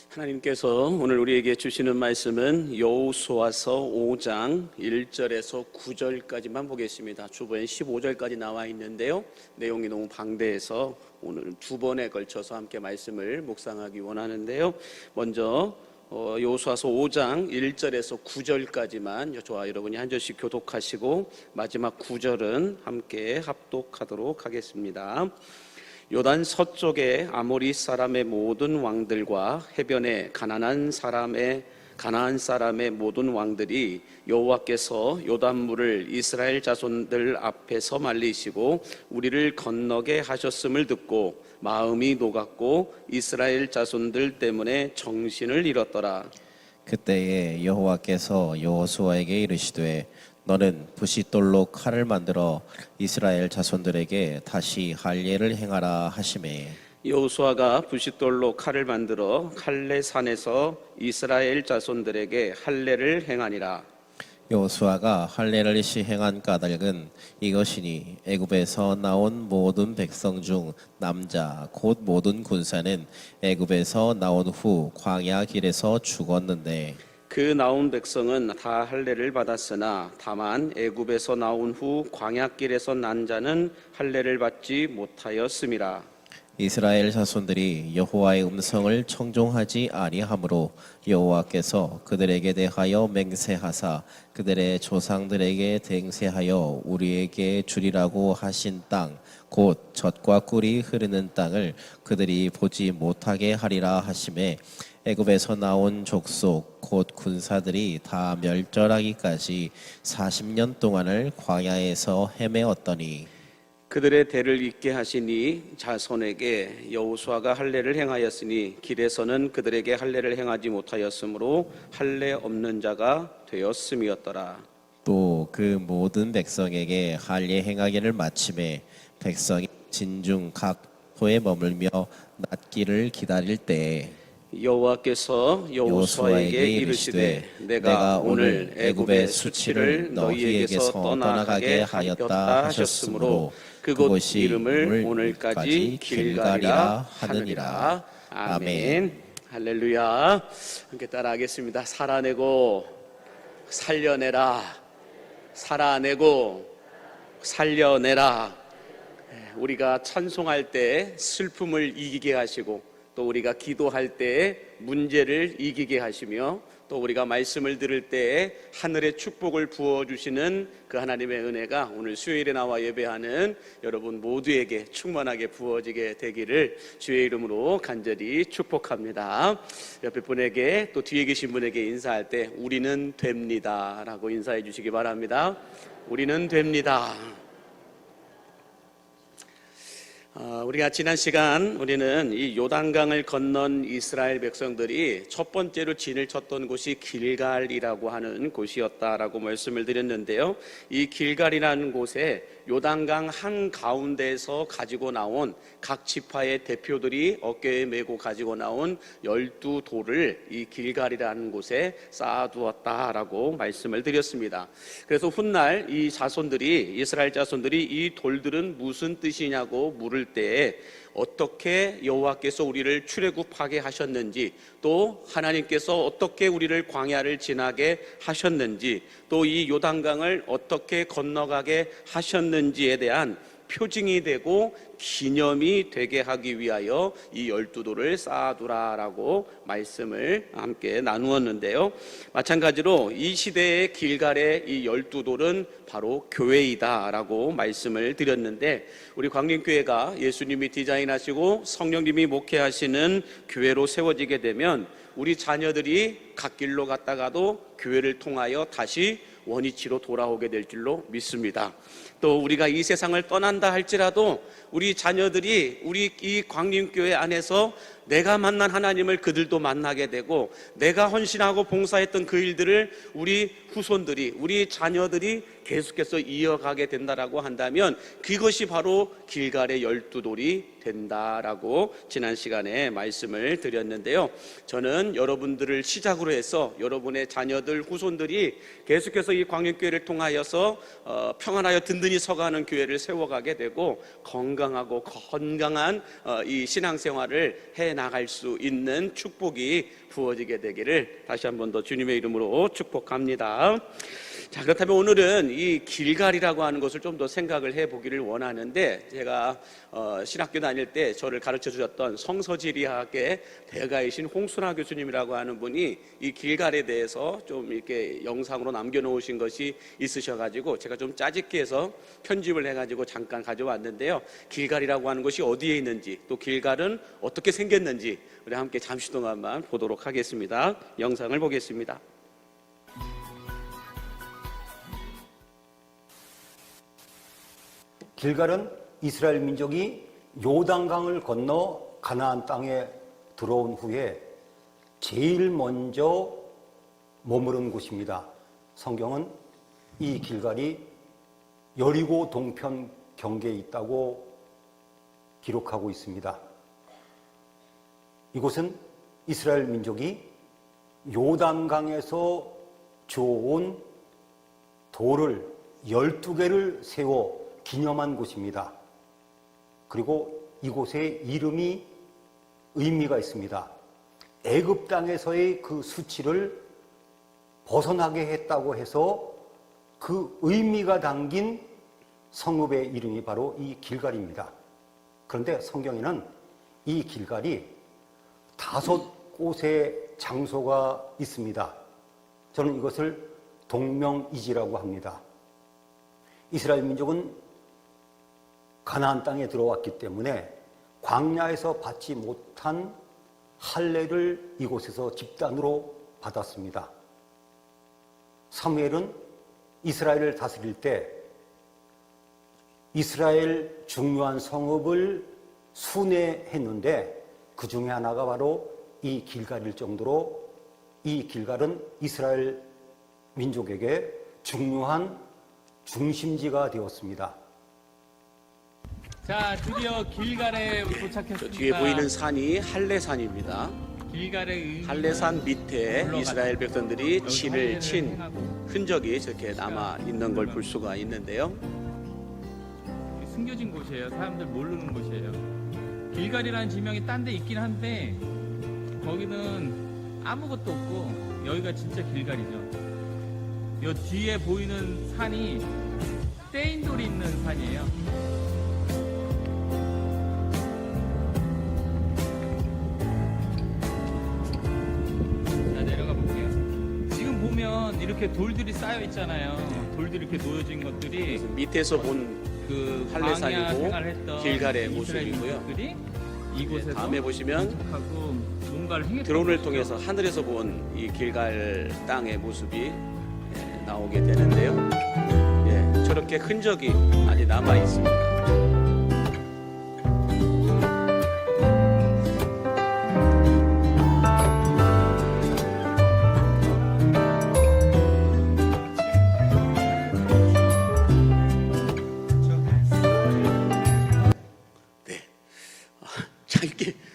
하나님께서 오늘 우리에게 주시는 말씀은 여호수아서 5장 1절에서 9절까지만 보겠습니다. 주보에 15절까지 나와 있는데요, 내용이 너무 방대해서 오늘 두 번에 걸쳐서 함께 말씀을 묵상하기 원하는데요, 먼저 여호수아서 5장 1절에서 9절까지만 저와 여러분이 한 절씩 교독하시고 마지막 9절은 함께 합독하도록 하겠습니다. 요단 서쪽의 아모리 사람의 모든 왕들과 해변의 가나안 사람의 모든 왕들이 여호와께서 요단물을 이스라엘 자손들 앞에서 말리시고 우리를 건너게 하셨음을 듣고 마음이 녹았고 이스라엘 자손들 때문에 정신을 잃었더라. 그때에 여호와께서 여호수아에게 이르시되 너는 부싯돌로 칼을 만들어 이스라엘 자손들에게 다시 할례를 행하라 하시매, 여호수아가 부싯돌로 칼을 만들어 칼레 산에서 이스라엘 자손들에게 할례를 행하니라. 여호수아가 할례를 시행한 까닭은 이것이니 애굽에서 나온 모든 백성 중 남자 곧 모든 군사는 애굽에서 나온 후 광야 길에서 죽었는데 그 나온 백성은 다 할례를 받았으나 다만 애굽에서 나온 후 광야길에서 난 자는 할례를 받지 못하였음이라. 이스라엘 자손들이 여호와의 음성을 청종하지 아니하므로 여호와께서 그들에게 대하여 맹세하사 그들의 조상들에게 맹세하여 우리에게 주리라고 하신 땅 곧 젖과 꿀이 흐르는 땅을 그들이 보지 못하게 하리라 하시매, 애굽에서 나온 족속 곧 군사들이 다 멸절하기까지 40년 동안을 광야에서 헤매었더니 그들의 대를 잇게 하시니 자손에게 여호수아가 할례를 행하였으니 길에서는 그들에게 할례를 행하지 못하였으므로 할례 없는 자가 되었음이었더라. 또 그 모든 백성에게 할례 행하기를 마침에 백성이 진중 각 포에 머물며 낫기를 기다릴 때에 여호와께서 여호수아에게 이르시되 내가 오늘 애굽의 수치를 너희에게서 떠나가게 하였다 하셨으므로 그곳 이름을 오늘까지 길갈이라 하느니라. 아멘. 할렐루야. 함께 따라하겠습니다. 살아내고 살려내라. 살아내고 살려내라. 우리가 찬송할 때 슬픔을 이기게 하시고 또 우리가 기도할 때 문제를 이기게 하시며 또 우리가 말씀을 들을 때 하늘의 축복을 부어주시는 그 하나님의 은혜가 오늘 수요일에 나와 예배하는 여러분 모두에게 충만하게 부어지게 되기를 주의 이름으로 간절히 축복합니다. 옆에 분에게 또 뒤에 계신 분에게 인사할 때 우리는 됩니다 라고 인사해 주시기 바랍니다. 우리는 됩니다. 우리가 지난 시간 우리는 이 요단강을 건넌 이스라엘 백성들이 첫 번째로 진을 쳤던 곳이 길갈이라고 하는 곳이었다라고 말씀을 드렸는데요, 이 길갈이라는 곳에 요단강 한가운데에서 가지고 나온 각 지파의 대표들이 어깨에 메고 가지고 나온 12돌을 이 길갈이라는 곳에 쌓아두었다라고 말씀을 드렸습니다. 그래서 훗날 이 자손들이 이스라엘 자손들이 이 돌들은 무슨 뜻이냐고 물을 때에 어떻게 여호와께서 우리를 출애굽하게 하셨는지, 또 하나님께서 어떻게 우리를 광야를 지나게 하셨는지, 또 이 요단강을 어떻게 건너가게 하셨는지에 대한 표징이 되고 기념이 되게 하기 위하여 이 12돌을 쌓아두라라고 말씀을 함께 나누었는데요, 마찬가지로 이 시대의 길갈의 이 12돌은 바로 교회이다라고 말씀을 드렸는데, 우리 광림교회가 예수님이 디자인하시고 성령님이 목회하시는 교회로 세워지게 되면 우리 자녀들이 갓길로 갔다가도 교회를 통하여 다시 원위치로 돌아오게 될 줄로 믿습니다. 또 우리가 이 세상을 떠난다 할지라도 우리 자녀들이 우리 이 광림교회 안에서 내가 만난 하나님을 그들도 만나게 되고, 내가 헌신하고 봉사했던 그 일들을 우리 후손들이, 우리 자녀들이 계속해서 이어가게 된다라고 한다면 그것이 바로 길갈의 12돌이 된다라고 지난 시간에 말씀을 드렸는데요, 저는 여러분들을 시작으로 해서 여러분의 자녀들, 후손들이 계속해서 이 광림교회를 통하여서 평안하여 든든히 서가는 교회를 세워가게 되고 건강하고 건강한 이 신앙생활을 해 나갈 수 있는 축복이 부어지게 되기를 다시 한 번 더 주님의 이름으로 축복합니다. 자, 그렇다면 오늘은 이 길갈이라고 하는 것을 좀 더 생각을 해보기를 원하는데, 제가 신학교 다닐 때 저를 가르쳐 주셨던 성서지리학의 대가이신 홍순아 교수님이라고 하는 분이 이 길갈에 대해서 좀 이렇게 영상으로 남겨놓으신 것이 있으셔가지고 제가 좀 짜집게 해서 편집을 해가지고 잠깐 가져왔는데요. 길갈이라고 하는 것이 어디에 있는지, 또 길갈은 어떻게 생겼는지 우리 함께 잠시 동안만 보도록 하겠습니다. 영상을 보겠습니다. 길갈은 이스라엘 민족이 요단강을 건너 가나안 땅에 들어온 후에 제일 먼저 머무른 곳입니다. 성경은 이 길갈이 여리고 동편 경계에 있다고 기록하고 있습니다. 이곳은 이스라엘 민족이 요단강에서 주워온 돌을 12개를 세워 기념한 곳입니다. 그리고 이곳의 이름이 의미가 있습니다. 애굽 땅에서의 그 수치를 벗어나게 했다고 해서 그 의미가 담긴 성읍의 이름이 바로 이 길갈입니다. 그런데 성경에는 이 길갈이 5곳의 장소가 있습니다. 저는 이것을 동명이지라고 합니다. 이스라엘 민족은 가나안 땅에 들어왔기 때문에 광야에서 받지 못한 할례를 이곳에서 집단으로 받았습니다. 사무엘은 이스라엘을 다스릴 때 이스라엘 중요한 성읍을 순회했는데 그 중에 하나가 바로 이 길갈일 정도로 이 길갈은 이스라엘 민족에게 중요한 중심지가 되었습니다. 자, 드디어 길갈에 도착했습니다. 뒤에 보이는 산이 할례산입니다. 길갈의 할례산 밑에 이스라엘 백성들이 진을 친 흔적이 저렇게 남아 있는 걸 볼 수가 있는데요. 숨겨진 곳이에요. 사람들 모르는 곳이에요. 길갈이라는 지명이 딴 데 있긴 한데 거기는 아무것도 없고 여기가 진짜 길갈이죠. 이 뒤에 보이는 산이 떼인돌이 있는 산이에요. 보면 이렇게 돌들이 쌓여 있잖아요. 돌들이 이렇게 놓여진 것들이 밑에서 본 그 할례산이고 길갈의 모습이고요. 이곳에서 다음에 보시면 드론을 통해서 하늘에서 본 이 길갈 땅의 모습이 나오게 되는데요. 저렇게 흔적이 많이 남아 있습니다.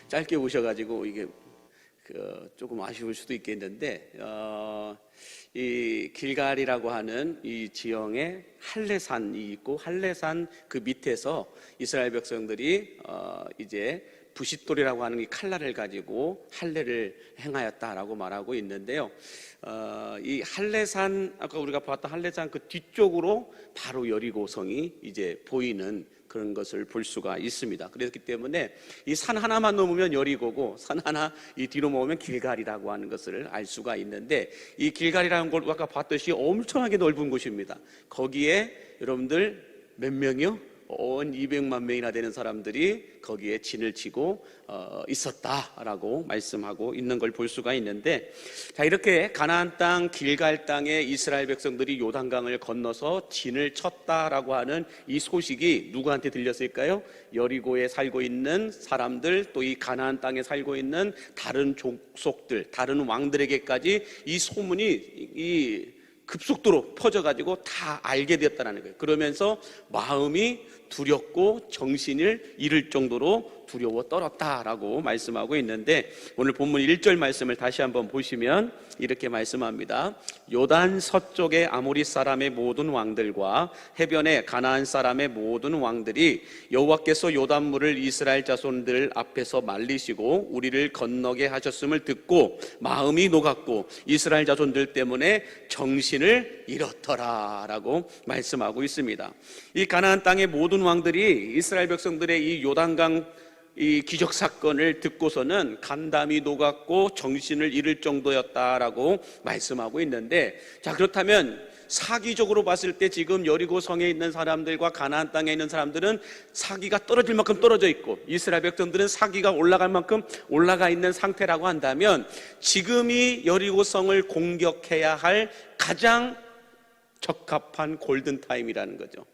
짧게 오셔가지고 이게 조금 아쉬울 수도 있겠는데, 이 길갈이라고 하는 이 지형에 할례산이 있고 할례산 그 밑에서 이스라엘 백성들이 이제 부싯돌이라고 하는 이 칼날을 가지고 할례를 행하였다라고 말하고 있는데요. 이 할례산, 아까 우리가 봤던 할례산 그 뒤쪽으로 바로 여리고성이 이제 보이는 그런 것을 볼 수가 있습니다. 그렇기 때문에 이 산 하나만 넘으면 여리고고 산 하나 이 뒤로 모으면 길갈이라고 하는 것을 알 수가 있는데, 이 길갈이라는 걸 아까 봤듯이 엄청나게 넓은 곳입니다. 거기에 여러분들 몇 명이요? 온 200만 명이나 되는 사람들이 거기에 진을 치고 있었다라고 말씀하고 있는 걸 볼 수가 있는데, 자, 이렇게 가나안 땅 길갈 땅에 이스라엘 백성들이 요단강을 건너서 진을 쳤다라고 하는 이 소식이 누구한테 들렸을까요? 여리고에 살고 있는 사람들, 또 이 가나안 땅에 살고 있는 다른 족속들, 다른 왕들에게까지 이 소문이 급속도로 퍼져가지고 다 알게 되었다는 거예요. 그러면서 마음이 두렵고 정신을 잃을 정도로 두려워 떨었다라고 말씀하고 있는데, 오늘 본문 1절 말씀을 다시 한번 보시면 이렇게 말씀합니다. 요단 서쪽의 아모리 사람의 모든 왕들과 해변의 가나안 사람의 모든 왕들이 여호와께서 요단물을 이스라엘 자손들 앞에서 말리시고 우리를 건너게 하셨음을 듣고 마음이 녹았고 이스라엘 자손들 때문에 정신을 잃었더라라고 말씀하고 있습니다. 이 가나안 땅의 모든 왕들이 이스라엘 백성들의 이 요단강 이 기적 사건을 듣고서는 간담이 녹았고 정신을 잃을 정도였다라고 말씀하고 있는데, 자, 그렇다면 사기적으로 봤을 때 지금 여리고 성에 있는 사람들과 가나안 땅에 있는 사람들은 사기가 떨어질 만큼 떨어져 있고 이스라엘 백성들은 사기가 올라갈 만큼 올라가 있는 상태라고 한다면, 지금이 여리고 성을 공격해야 할 가장 적합한 골든타임이라는 거죠.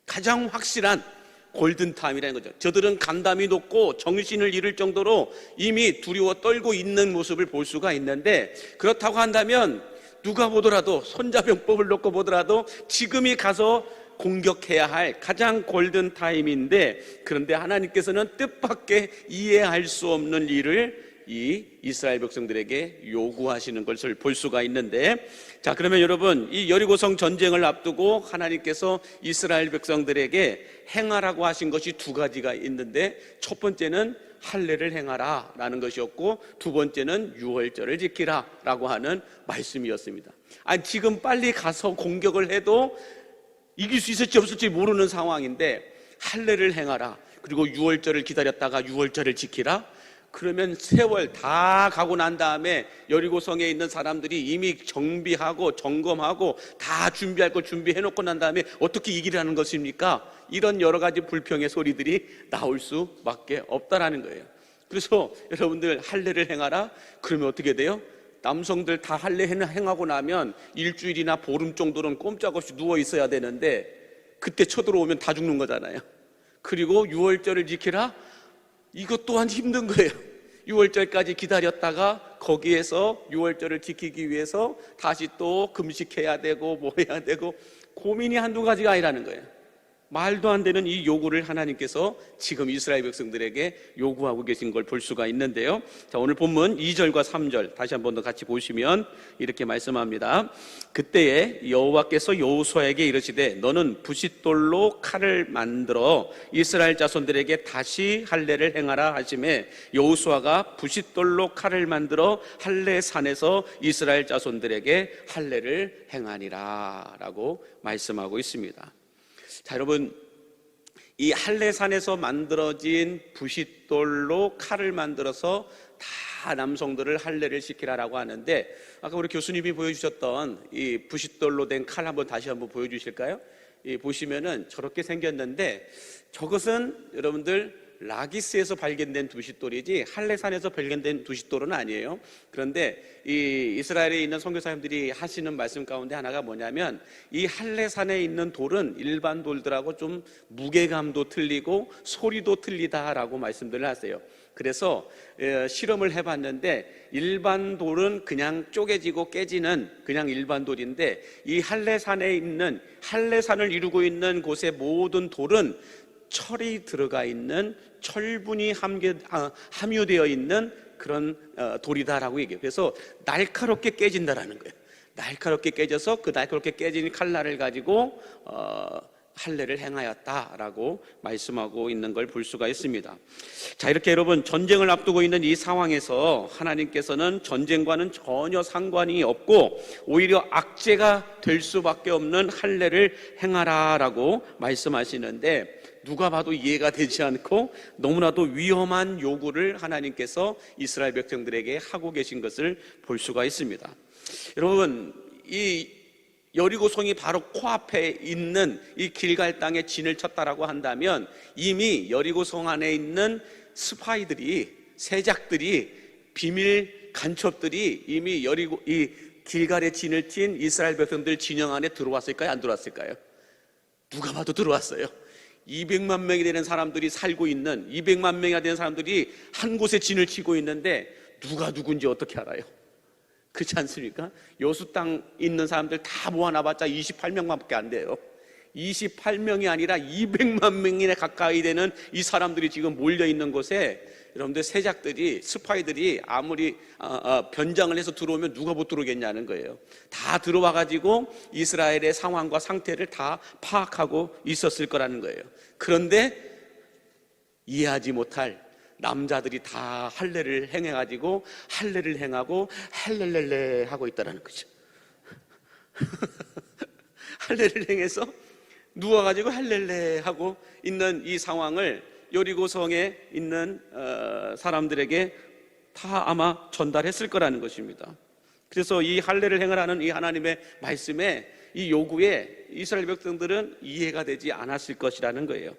가장 확실한 골든타임이라는 거죠. 저들은 간담이 높고 정신을 잃을 정도로 이미 두려워 떨고 있는 모습을 볼 수가 있는데, 그렇다고 한다면 누가 보더라도, 손자병법을 놓고 보더라도 지금이 가서 공격해야 할 가장 골든타임인데, 그런데 하나님께서는 뜻밖의 이해할 수 없는 일을 이 이스라엘 백성들에게 요구하시는 것을 볼 수가 있는데, 자, 그러면 여러분, 이 여리고성 전쟁을 앞두고 하나님께서 이스라엘 백성들에게 행하라고 하신 것이 두 가지가 있는데, 첫 번째는 할례를 행하라 라는 것이었고, 두 번째는 유월절을 지키라 라고 하는 말씀이었습니다. 아니, 지금 빨리 가서 공격을 해도 이길 수 있을지 없을지 모르는 상황인데, 할례를 행하라, 그리고 유월절을 기다렸다가 유월절을 지키라. 그러면 세월 다 가고 난 다음에 여리고성에 있는 사람들이 이미 정비하고 점검하고 다 준비할 거 준비해놓고 난 다음에 어떻게 이기라는 것입니까? 이런 여러 가지 불평의 소리들이 나올 수밖에 없다라는 거예요. 그래서 여러분들, 할례를 행하라 그러면 어떻게 돼요? 남성들 다 할례 행하고 나면 일주일이나 보름 정도는 꼼짝없이 누워 있어야 되는데, 그때 쳐들어오면 다 죽는 거잖아요. 그리고 유월절을 지키라, 이것 또한 힘든 거예요. 6월절까지 기다렸다가 거기에서 6월절을 지키기 위해서 다시 또 금식해야 되고 뭐 해야 되고, 고민이 한두 가지가 아니라는 거예요. 말도 안 되는 이 요구를 하나님께서 지금 이스라엘 백성들에게 요구하고 계신 걸 볼 수가 있는데요. 자, 오늘 본문 2절과 3절 다시 한 번 더 같이 보시면 이렇게 말씀합니다. 그때에 여호와께서 여호수아에게 이르시되 너는 부싯돌로 칼을 만들어 이스라엘 자손들에게 다시 할례를 행하라 하시매, 여호수아가 부싯돌로 칼을 만들어 할례산에서 이스라엘 자손들에게 할례를 행하니라 라고 말씀하고 있습니다. 자, 여러분, 이 할례산에서 만들어진 부싯돌로 칼을 만들어서 다 남성들을 할례를 시키라라고 하는데, 아까 우리 교수님이 보여주셨던 이 부싯돌로 된 칼 한번 다시 한번 보여주실까요? 보시면은 저렇게 생겼는데, 저것은 여러분들 라기스에서 발견된 부싯돌이지 할례산에서 발견된 부싯돌은 아니에요. 그런데 이 이스라엘에 있는 선교사님들이 하시는 말씀 가운데 하나가 뭐냐면, 이 할례산에 있는 돌은 일반 돌들하고 좀 무게감도 틀리고 소리도 틀리다라고 말씀들을 하세요. 그래서 실험을 해봤는데, 일반 돌은 그냥 쪼개지고 깨지는 그냥 일반 돌인데, 이 할례산에 있는, 할례산을 이루고 있는 곳의 모든 돌은 철이 들어가 있는, 철분이 함유되어 있는 그런 돌이다라고 얘기해요. 그래서 날카롭게 깨진다라는 거예요. 날카롭게 깨져서 그 날카롭게 깨진 칼날을 가지고 할례를 행하였다라고 말씀하고 있는 걸 볼 수가 있습니다. 자, 이렇게 여러분, 전쟁을 앞두고 있는 이 상황에서 하나님께서는 전쟁과는 전혀 상관이 없고 오히려 악재가 될 수밖에 없는 할례를 행하라라고 말씀하시는데, 누가 봐도 이해가 되지 않고 너무나도 위험한 요구를 하나님께서 이스라엘 백성들에게 하고 계신 것을 볼 수가 있습니다. 여러분, 이 여리고성이 바로 코앞에 있는 이 길갈 땅에 진을 쳤다라고 한다면, 이미 여리고성 안에 있는 스파이들이, 세작들이, 비밀 간첩들이 이미 이 길갈에 진을 친 이스라엘 백성들 진영 안에 들어왔을까요? 안 들어왔을까요? 누가 봐도 들어왔어요. 200만 명이 되는 사람들이 살고 있는, 200만 명이 되는 사람들이 한 곳에 진을 치고 있는데 누가 누군지 어떻게 알아요? 그렇지 않습니까? 여수 땅 있는 사람들 다 모아놔봤자 28명밖에 안 돼요. 28명이 아니라 200만 명이나 가까이 되는 이 사람들이 지금 몰려 있는 곳에 여러분들 세작들이, 스파이들이 아무리 변장을 해서 들어오면 누가 못 들어오겠냐는 거예요. 다 들어와 가지고 이스라엘의 상황과 상태를 다 파악하고 있었을 거라는 거예요. 그런데 이해하지 못할 남자들이 다 할례를 행해 가지고 할례를 행하고 할렐렐레 하고 있다라는 거죠. 할례를 행해서 누워가지고 할렐레 하고 있는 이 상황을 여리고성에 있는 사람들에게 다 아마 전달했을 거라는 것입니다. 그래서 이 할례를 행하라는 이 하나님의 말씀에, 이 요구에 이스라엘 백성들은 이해가 되지 않았을 것이라는 거예요.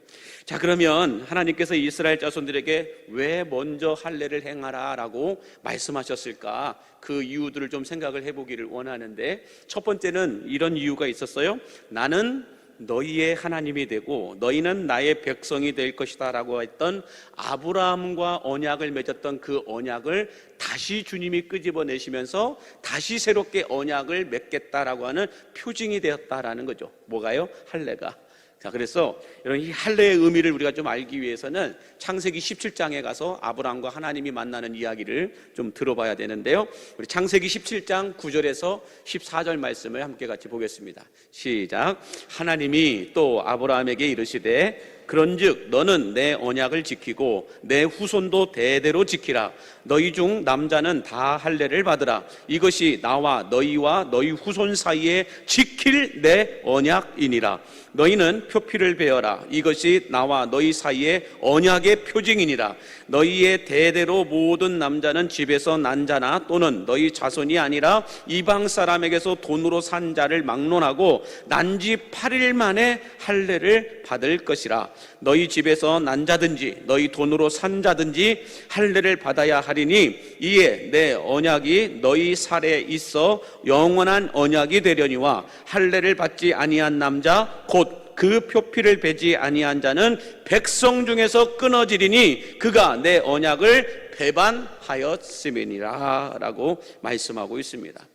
자, 그러면 하나님께서 이스라엘 자손들에게 왜 먼저 할례를 행하라라고 말씀하셨을까? 그 이유들을 좀 생각을 해보기를 원하는데, 첫 번째는 이런 이유가 있었어요. 나는 너희의 하나님이 되고 너희는 나의 백성이 될 것이다 라고 했던 아브라함과 언약을 맺었던 그 언약을 다시 주님이 끄집어내시면서 다시 새롭게 언약을 맺겠다라고 하는 표징이 되었다라는 거죠. 뭐가요? 할례가. 자, 그래서 이런 이 할례의 의미를 우리가 좀 알기 위해서는 창세기 17장에 가서 아브라함과 하나님이 만나는 이야기를 좀 들어봐야 되는데요. 우리 창세기 17장 9절에서 14절 말씀을 함께 같이 보겠습니다. 시작. 하나님이 또 아브라함에게 이르시되 그런즉 너는 내 언약을 지키고 내 후손도 대대로 지키라. 너희 중 남자는 다 할례를 받으라. 이것이 나와 너희와 너희 후손 사이에 지킬 내 언약이니라. 너희는 표피를 베어라. 이것이 나와 너희 사이에 언약의 표징이니라. 너희의 대대로 모든 남자는 집에서 난 자나 또는 너희 자손이 아니라 이방 사람에게서 돈으로 산 자를 막론하고 난 지 8일 만에 할례를 받을 것이라. 너희 집에서 난 자든지 너희 돈으로 산 자든지 할례를 받아야 하리니 이에 내 언약이 너희 살에 있어 영원한 언약이 되려니와 할례를 받지 아니한 남자 곧 그 표피를 베지 아니한 자는 백성 중에서 끊어지리니 그가 내 언약을 배반하였음이니라 라고 말씀하고 있습니다.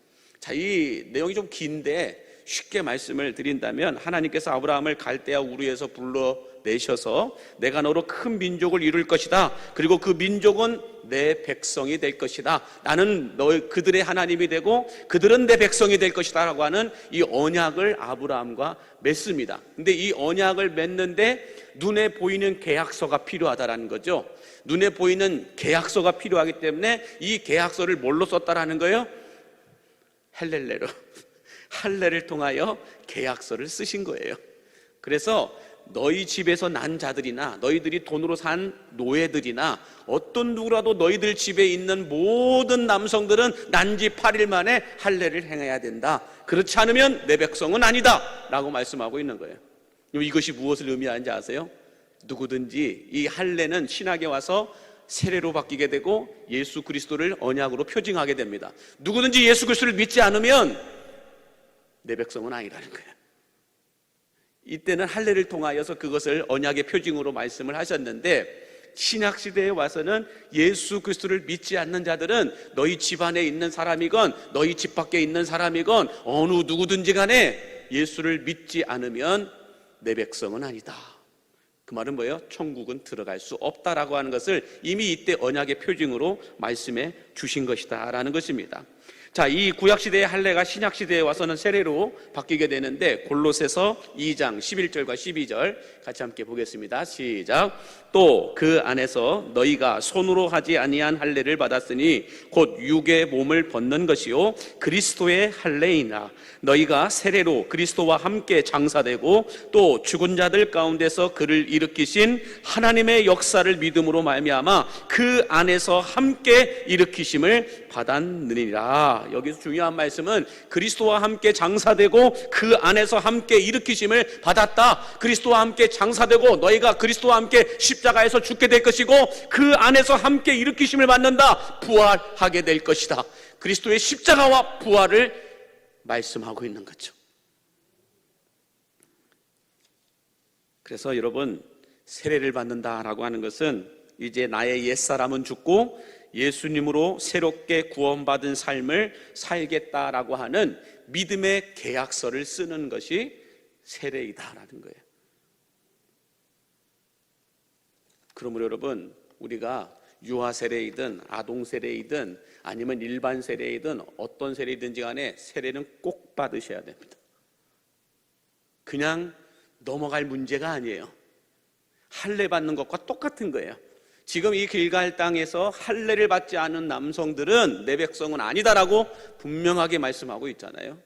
자, 이 내용이 좀 긴데 쉽게 말씀을 드린다면, 하나님께서 아브라함을 갈대아 우르에서 불러내셔서 내가 너로 큰 민족을 이룰 것이다. 그리고 그 민족은 내 백성이 될 것이다. 나는 그들의 하나님이 되고 그들은 내 백성이 될 것이다 라고 하는 이 언약을 아브라함과 맺습니다. 근데 이 언약을 맺는데 눈에 보이는 계약서가 필요하다라는 거죠. 눈에 보이는 계약서가 필요하기 때문에 이 계약서를 뭘로 썼다라는 거예요? 할렐레로. 할례를 통하여 계약서를 쓰신 거예요. 그래서 너희 집에서 난 자들이나 너희들이 돈으로 산 노예들이나 어떤 누구라도 너희들 집에 있는 모든 남성들은 난 지 8일 만에 할례를 행해야 된다. 그렇지 않으면 내 백성은 아니다 라고 말씀하고 있는 거예요. 이것이 무엇을 의미하는지 아세요? 누구든지 이 할례는 신학에 와서 세례로 바뀌게 되고 예수 그리스도를 언약으로 표징하게 됩니다. 누구든지 예수 그리스도를 믿지 않으면 내 백성은 아니라는 거예요. 이때는 할례를 통하여서 그것을 언약의 표징으로 말씀을 하셨는데, 신약시대에 와서는 예수 그리스도를 믿지 않는 자들은 너희 집안에 있는 사람이건 너희 집 밖에 있는 사람이건 어느 누구든지 간에 예수를 믿지 않으면 내 백성은 아니다. 그 말은 뭐예요? 천국은 들어갈 수 없다라고 하는 것을 이미 이때 언약의 표징으로 말씀해 주신 것이다 라는 것입니다. 자, 이 구약시대의 할례가 신약시대에 와서는 세례로 바뀌게 되는데, 골로새서 2장 11절과 12절 같이 함께 보겠습니다. 시작. 또 그 안에서 너희가 손으로 하지 아니한 할례를 받았으니 곧 육의 몸을 벗는 것이요 그리스도의 할례이나 너희가 세례로 그리스도와 함께 장사되고 또 죽은 자들 가운데서 그를 일으키신 하나님의 역사를 믿음으로 말미암아 그 안에서 함께 일으키심을 받았느니라. 여기서 중요한 말씀은 그리스도와 함께 장사되고 그 안에서 함께 일으키심을 받았다. 그리스도와 함께 장사되고 너희가 그리스도와 함께 십자가에서 죽게 될 것이고 그 안에서 함께 일으키심을 받는다. 부활하게 될 것이다. 그리스도의 십자가와 부활을 말씀하고 있는 거죠. 그래서 여러분, 세례를 받는다라고 하는 것은 이제 나의 옛사람은 죽고 예수님으로 새롭게 구원받은 삶을 살겠다라고 하는 믿음의 계약서를 쓰는 것이 세례이다라는 거예요. 그러므로 여러분, 우리가 유아 세례이든 아동 세례이든 아니면 일반 세례이든 어떤 세례이든지 간에 세례는 꼭 받으셔야 됩니다. 그냥 넘어갈 문제가 아니에요. 할례 받는 것과 똑같은 거예요. 지금 이 길갈 땅에서 할례를 받지 않은 남성들은 내 백성은 아니다라고 분명하게 말씀하고 있잖아요.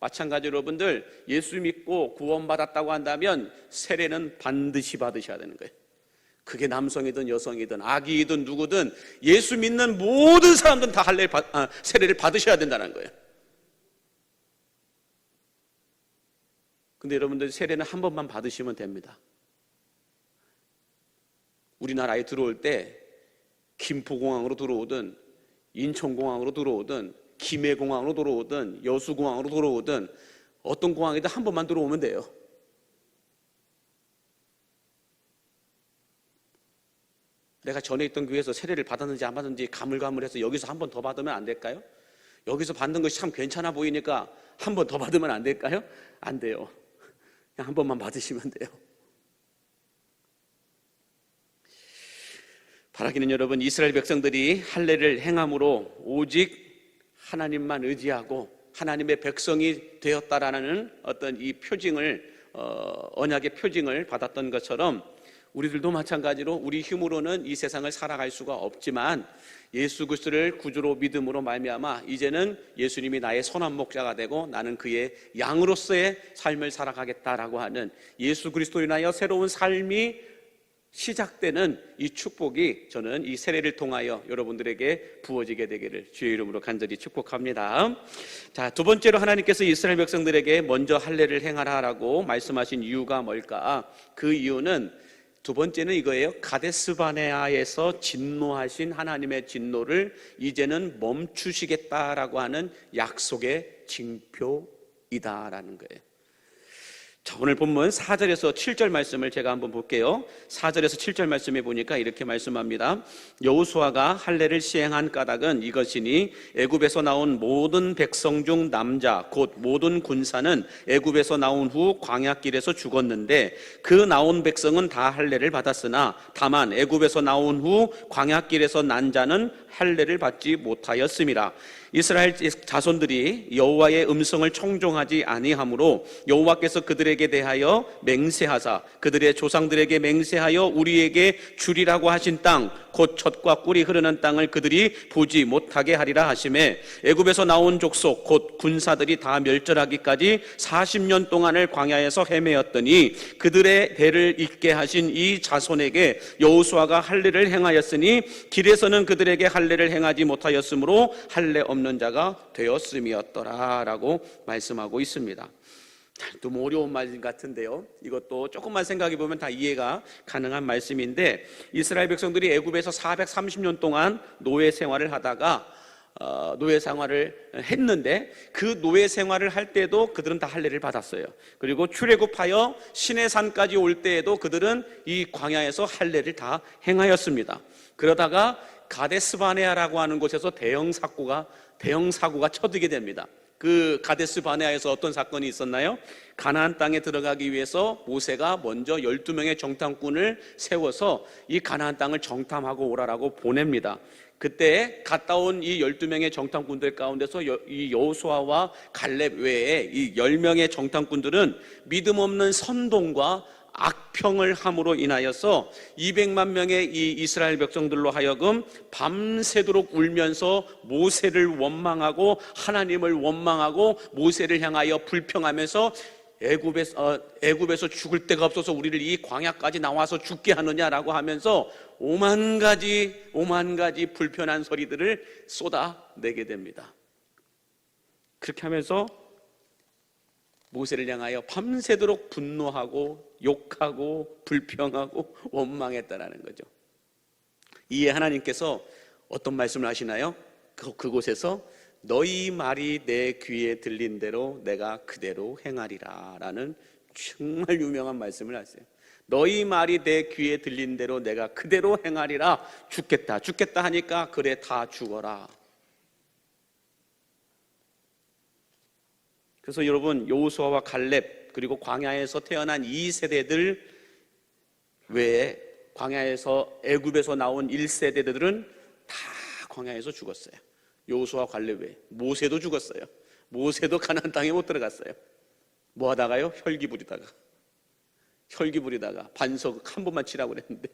마찬가지로 여러분들 예수 믿고 구원받았다고 한다면 세례는 반드시 받으셔야 되는 거예요. 그게 남성이든 여성이든 아기이든 누구든 예수 믿는 모든 사람들은 다 세례를 받으셔야 된다는 거예요. 근데 여러분들 세례는 한 번만 받으시면 됩니다. 우리나라에 들어올 때 김포공항으로 들어오든 인천공항으로 들어오든 김해공항으로 들어오든 여수공항으로 들어오든 어떤 공항이든 한 번만 들어오면 돼요. 내가 전에 있던 교회에서 세례를 받았는지 안 받았는지 가물가물해서 여기서 한 번 더 받으면 안 될까요? 여기서 받는 것이 참 괜찮아 보이니까 한 번 더 받으면 안 될까요? 안 돼요. 그냥 한 번만 받으시면 돼요. 바라기는 여러분, 이스라엘 백성들이 할례를 행함으로 오직 하나님만 의지하고 하나님의 백성이 되었다라는 어떤 이 표징을 언약의 표징을 받았던 것처럼 우리들도 마찬가지로 우리 힘으로는 이 세상을 살아갈 수가 없지만 예수 그리스도를 구주로 믿음으로 말미암아 이제는 예수님이 나의 선한 목자가 되고 나는 그의 양으로서의 삶을 살아가겠다라고 하는 예수 그리스도로 인하여 새로운 삶이 시작되는 이 축복이 저는 이 세례를 통하여 여러분들에게 부어지게 되기를 주의 이름으로 간절히 축복합니다. 자, 두 번째로 하나님께서 이스라엘 백성들에게 먼저 할례를 행하라라고 말씀하신 이유가 뭘까? 그 이유는 두 번째는 이거예요. 가데스바네아에서 진노하신 하나님의 진노를 이제는 멈추시겠다라고 하는 약속의 징표이다라는 거예요. 자, 오늘 본문 4절에서 7절 말씀을 제가 한번 볼게요. 4절에서 7절 말씀에 보니까 이렇게 말씀합니다. 여호수아가 할례를 시행한 까닭은 이것이니 애굽에서 나온 모든 백성 중 남자 곧 모든 군사는 애굽에서 나온 후 광야길에서 죽었는데 그 나온 백성은 다 할례를 받았으나 다만 애굽에서 나온 후 광야길에서 난 자는 할례를 받지 못하였음이라. 이스라엘 자손들이 여호와의 음성을 청종하지 아니하므로 여호와께서 그들에게 대하여 맹세하사 그들의 조상들에게 맹세하여 우리에게 주리라고 하신 땅 곧 젖과 꿀이 흐르는 땅을 그들이 보지 못하게 하리라 하시매 애굽에서 나온 족속 곧 군사들이 다 멸절하기까지 40년 동안을 광야에서 헤매었더니 그들의 대를 잇게 하신 이 자손에게 여호수아가 할례를 행하였으니 길에서는 그들에게 할례를 행하지 못하였으므로 할례 없는 자가 되었음이었더라라고 말씀하고 있습니다. 좀 어려운 말 같은데요. 이것도 조금만 생각해 보면 다 이해가 가능한 말씀인데 이스라엘 백성들이 애굽에서 430년 동안 노예 생활을 하다가 노예 생활을 했는데 그 노예 생활을 할 때도 그들은 다 할례를 받았어요. 그리고 출애굽하여 시내산까지 올 때에도 그들은 이 광야에서 할례를 다 행하였습니다. 그러다가 가데스바네아라고 하는 곳에서 대형 사고가 쳐지게 됩니다. 그 가데스 바네아에서 어떤 사건이 있었나요? 가나안 땅에 들어가기 위해서 모세가 먼저 12명의 정탐꾼을 세워서 이 가나안 땅을 정탐하고 오라라고 보냅니다. 그때 갔다 온 이 12명의 정탐꾼들 가운데서 이 여호수아와 갈렙 외에 이 10명의 정탐꾼들은 믿음 없는 선동과 악평을 함으로 인하여서 200만 명의 이 이스라엘 백성들로 하여금 밤새도록 울면서 모세를 원망하고 하나님을 원망하고 모세를 향하여 불평하면서 애굽에서 죽을 데가 없어서 우리를 이 광야까지 나와서 죽게 하느냐라고 하면서 오만 가지 불편한 소리들을 쏟아내게 됩니다. 그렇게 하면서 모세를 향하여 밤새도록 분노하고 욕하고 불평하고 원망했다라는 거죠. 이에 하나님께서 어떤 말씀을 하시나요? 그곳에서 너희 말이 내 귀에 들린 대로 내가 그대로 행하리라 라는 정말 유명한 말씀을 하세요. 너희 말이 내 귀에 들린 대로 내가 그대로 행하리라. 죽겠다 하니까 그래 다 죽어라. 그래서 여러분 여호수아와 갈렙 그리고 광야에서 태어난 2세대들 외에 광야에서 애굽에서 나온 1세대들은 다 광야에서 죽었어요. 여호수아 관리 외에. 모세도 죽었어요. 모세도 가나안 땅에 못 들어갔어요. 뭐 하다가요? 혈기 부리다가 반석 한 번만 치라고 그랬는데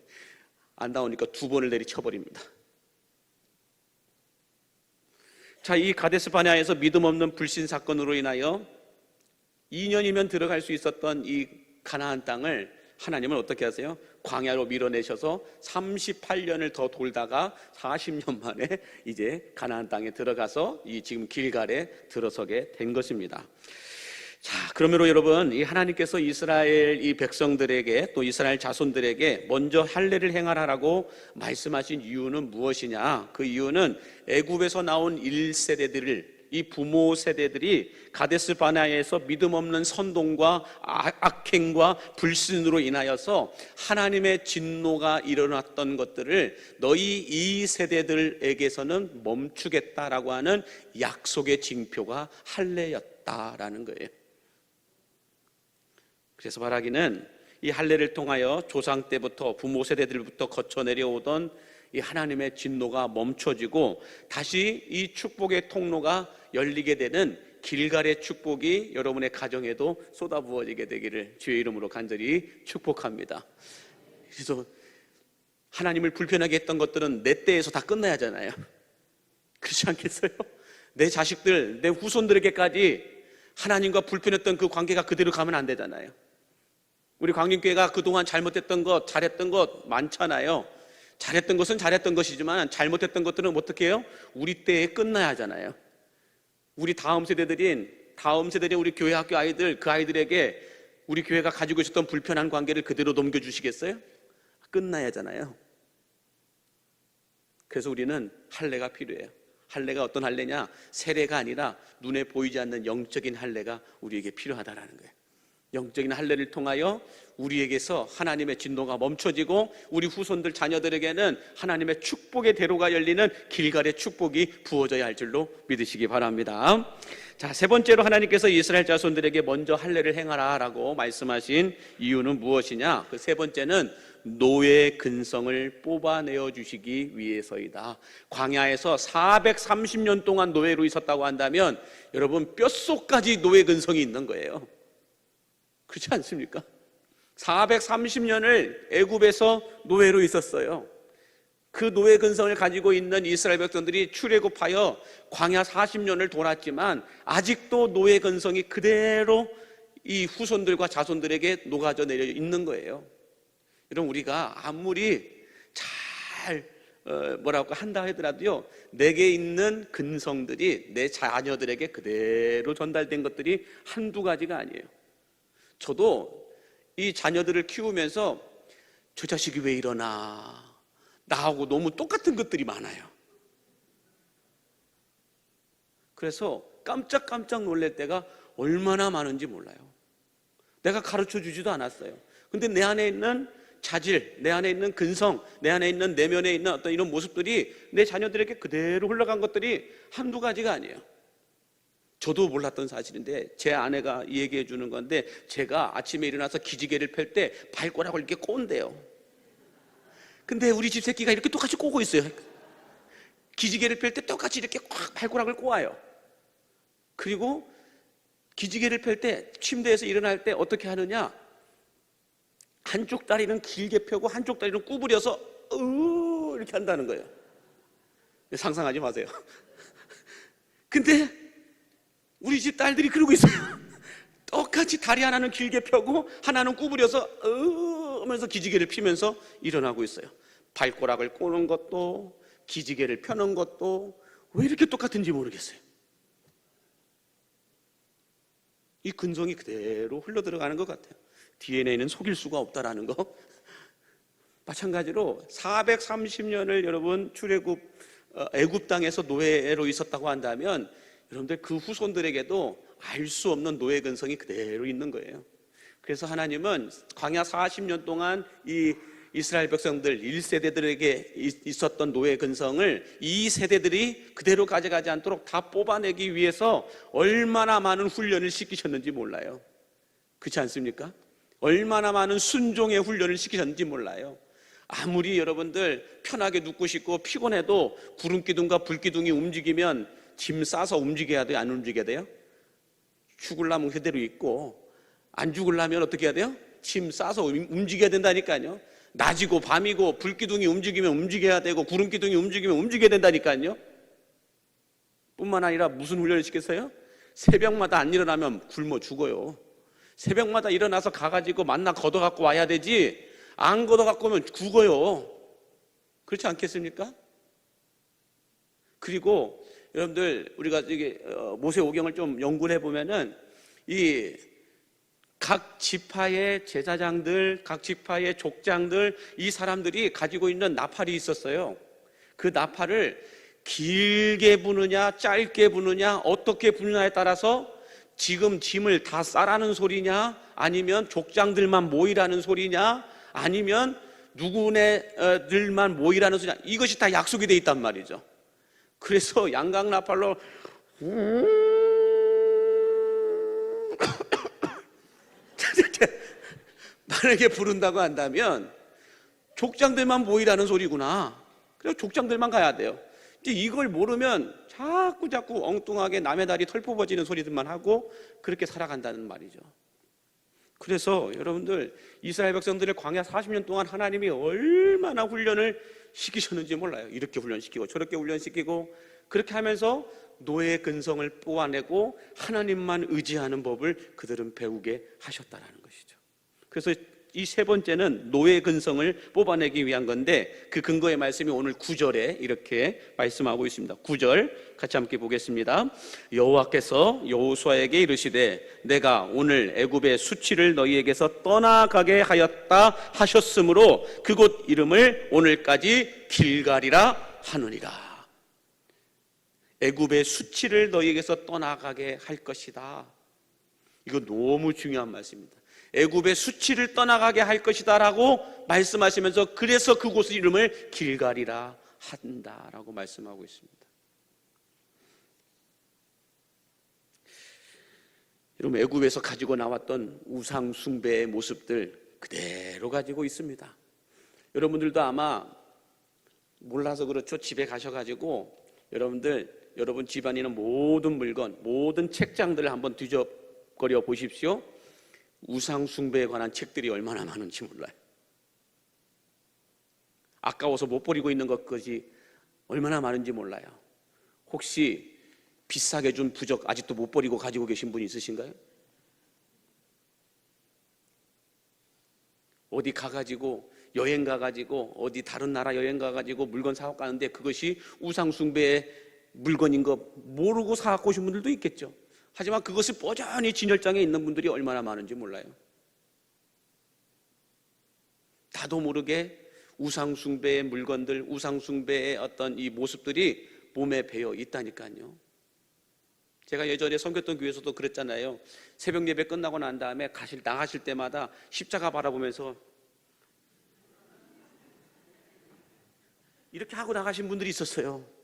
안 나오니까 2번을 내리쳐버립니다. 자, 이 가데스 바네아에서 믿음 없는 불신 사건으로 인하여 2년이면 들어갈 수 있었던 이 가나안 땅을 하나님은 어떻게 하세요? 광야로 밀어내셔서 38년을 더 돌다가 40년 만에 이제 가나안 땅에 들어가서 이 지금 길갈에 들어서게 된 것입니다. 자, 그러므로 여러분, 이 하나님께서 이스라엘 이 백성들에게 또 이스라엘 자손들에게 먼저 할례를 행하라라고 말씀하신 이유는 무엇이냐? 그 이유는 애굽에서 나온 1세대들을 이 부모 세대들이 가데스 바네아에서 믿음 없는 선동과 악행과 불신으로 인하여서 하나님의 진노가 일어났던 것들을 너희 이 세대들에게서는 멈추겠다라고 하는 약속의 징표가 할례였다라는 거예요. 그래서 말하기는 이 할례를 통하여 조상 때부터 부모 세대들부터 거쳐 내려오던 이 하나님의 진노가 멈춰지고 다시 이 축복의 통로가 열리게 되는 길갈의 축복이 여러분의 가정에도 쏟아부어지게 되기를 주의 이름으로 간절히 축복합니다. 그래서 하나님을 불편하게 했던 것들은 내 때에서 다 끝나야 하잖아요. 그렇지 않겠어요? 내 자식들, 내 후손들에게까지 하나님과 불편했던 그 관계가 그대로 가면 안 되잖아요. 우리 광림교회가 그동안 잘못했던 것, 잘했던 것 많잖아요. 잘했던 것은 잘했던 것이지만 잘못했던 것들은 어떻게 해요? 우리 때에 끝나야 하잖아요. 우리 다음 세대들인 우리 교회 학교 아이들, 그 아이들에게 우리 교회가 가지고 있었던 불편한 관계를 그대로 넘겨주시겠어요? 끝나야 하잖아요. 그래서 우리는 할례가 필요해요. 할례가 어떤 할례냐? 세례가 아니라 눈에 보이지 않는 영적인 할례가 우리에게 필요하다라는 거예요. 영적인 할례를 통하여 우리에게서 하나님의 진노가 멈춰지고 우리 후손들 자녀들에게는 하나님의 축복의 대로가 열리는 길갈의 축복이 부어져야 할 줄로 믿으시기 바랍니다. 자, 세 번째로 하나님께서 이스라엘 자손들에게 먼저 할례를 행하라라고 말씀하신 이유는 무엇이냐? 그 세 번째는 노예 근성을 뽑아내어 주시기 위해서이다. 광야에서 430년 동안 노예로 있었다고 한다면 여러분 뼛속까지 노예 근성이 있는 거예요. 그렇지 않습니까? 430년을 애굽에서 노예로 있었어요. 그 노예 근성을 가지고 있는 이스라엘 백성들이 출애굽하여 광야 40년을 돌았지만 아직도 노예 근성이 그대로 이 후손들과 자손들에게 녹아져 내려 있는 거예요. 여러분, 우리가 아무리 잘 한다 하더라도요, 내게 있는 근성들이 내 자녀들에게 그대로 전달된 것들이 한두 가지가 아니에요. 저도 이 자녀들을 키우면서 저 자식이 왜 이러나, 나하고 너무 똑같은 것들이 많아요. 그래서 깜짝깜짝 놀랄 때가 얼마나 많은지 몰라요. 내가 가르쳐 주지도 않았어요. 근데 내 안에 있는 자질, 내 안에 있는 근성, 내 안에 있는 내면에 있는 어떤 이런 모습들이 내 자녀들에게 그대로 흘러간 것들이 한두 가지가 아니에요. 저도 몰랐던 사실인데 제 아내가 얘기해 주는 건데, 제가 아침에 일어나서 기지개를 펼 때 발가락을 이렇게 꼬은대요. 근데 우리 집 새끼가 이렇게 똑같이 꼬고 있어요. 기지개를 펼 때 똑같이 이렇게 꽉 발가락을 꼬아요. 그리고 기지개를 펼 때 침대에서 일어날 때 어떻게 하느냐, 한쪽 다리는 길게 펴고 한쪽 다리는 구부려서 이렇게 한다는 거예요. 상상하지 마세요. 근데 우리 집 딸들이 그러고 있어요. 똑같이 다리 하나는 길게 펴고 하나는 구부려서 하면서 기지개를 피면서 일어나고 있어요. 발가락을 꼬는 것도 기지개를 펴는 것도 왜 이렇게 똑같은지 모르겠어요. 이 근성이 그대로 흘러들어가는 것 같아요. DNA는 속일 수가 없다라는 거. 마찬가지로 430년을 여러분 애굽 땅에서 노예로 있었다고 한다면 여러분들 그 후손들에게도 알 수 없는 노예 근성이 그대로 있는 거예요. 그래서 하나님은 광야 40년 동안 이 이스라엘 백성들 1세대들에게 있었던 노예 근성을 2세대들이 그대로 가져가지 않도록 다 뽑아내기 위해서 얼마나 많은 훈련을 시키셨는지 몰라요. 그렇지 않습니까? 얼마나 많은 순종의 훈련을 시키셨는지 몰라요. 아무리 여러분들 편하게 눕고 싶고 피곤해도 구름기둥과 불기둥이 움직이면 짐 싸서 움직여야 돼요? 안 움직여야 돼요? 죽으려면 그대로 있고 안 죽으려면 어떻게 해야 돼요? 짐 싸서 움직여야 된다니까요. 낮이고 밤이고 불기둥이 움직이면 움직여야 되고 구름기둥이 움직이면 움직여야 된다니까요. 뿐만 아니라 무슨 훈련을 시켰어요? 새벽마다 안 일어나면 굶어 죽어요. 새벽마다 일어나서 가가지고 만나 걷어갖고 와야 되지 안 걷어갖고 오면 죽어요. 그렇지 않겠습니까? 그리고 여러분들 우리가 이게 모세오경을 좀 연구를 해보면은 이 각 지파의 제사장들, 각 지파의 족장들, 이 사람들이 가지고 있는 나팔이 있었어요. 그 나팔을 길게 부느냐 짧게 부느냐 어떻게 부느냐에 따라서 지금 짐을 다 싸라는 소리냐 아니면 족장들만 모이라는 소리냐 아니면 누구네들만 모이라는 소리냐 이것이 다 약속이 돼 있단 말이죠. 그래서 양강나팔로 만약에 부른다고 한다면 족장들만 모이라는 소리구나. 그래서 족장들만 가야 돼요. 이걸 모르면 자꾸 엉뚱하게 남의 다리 털 뽑아지는 소리들만 하고 그렇게 살아간다는 말이죠. 그래서 여러분들 이스라엘 백성들을 광야 40년 동안 하나님이 얼마나 훈련을 시키셨는지 몰라요. 이렇게 훈련시키고 저렇게 훈련시키고 그렇게 하면서 노예의 근성을 뽑아내고 하나님만 의지하는 법을 그들은 배우게 하셨다는 것이죠. 그래서 이 세 번째는 노예 근성을 뽑아내기 위한 건데 그 근거의 말씀이 오늘 9절에 이렇게 말씀하고 있습니다. 9절 같이 함께 보겠습니다. 여호와께서 여호수아에게 이르시되 내가 오늘 애굽의 수치를 너희에게서 떠나가게 하였다 하셨으므로 그곳 이름을 오늘까지 길갈이라 하느니라. 애굽의 수치를 너희에게서 떠나가게 할 것이다. 이거 너무 중요한 말씀입니다. 애굽의 수치를 떠나가게 할 것이다 라고 말씀하시면서 그래서 그곳의 이름을 길갈이라 한다라고 말씀하고 있습니다. 여러분 애굽에서 가지고 나왔던 우상 숭배의 모습들 그대로 가지고 있습니다. 여러분들도 아마 몰라서 그렇죠. 집에 가셔가지고 여러분 집안에 있는 모든 물건, 모든 책장들을 한번 뒤적거려 보십시오. 우상 숭배에 관한 책들이 얼마나 많은지 몰라요. 아까워서 못 버리고 있는 것까지 얼마나 많은지 몰라요. 혹시 비싸게 준 부적 아직도 못 버리고 가지고 계신 분 있으신가요? 어디 가가지고 여행 가가지고 어디 다른 나라 여행 가가지고 물건 사갖고 가는데 그것이 우상 숭배의 물건인 거 모르고 사갖고 오신 분들도 있겠죠. 하지만 그것이 뽀전히 진열장에 있는 분들이 얼마나 많은지 몰라요. 나도 모르게 우상 숭배의 물건들, 우상 숭배의 어떤 이 모습들이 몸에 배어 있다니까요. 제가 예전에 섬겼던 교회에서도 그랬잖아요. 새벽 예배 끝나고 난 다음에 나가실 때마다 십자가 바라보면서 이렇게 하고 나가신 분들이 있었어요.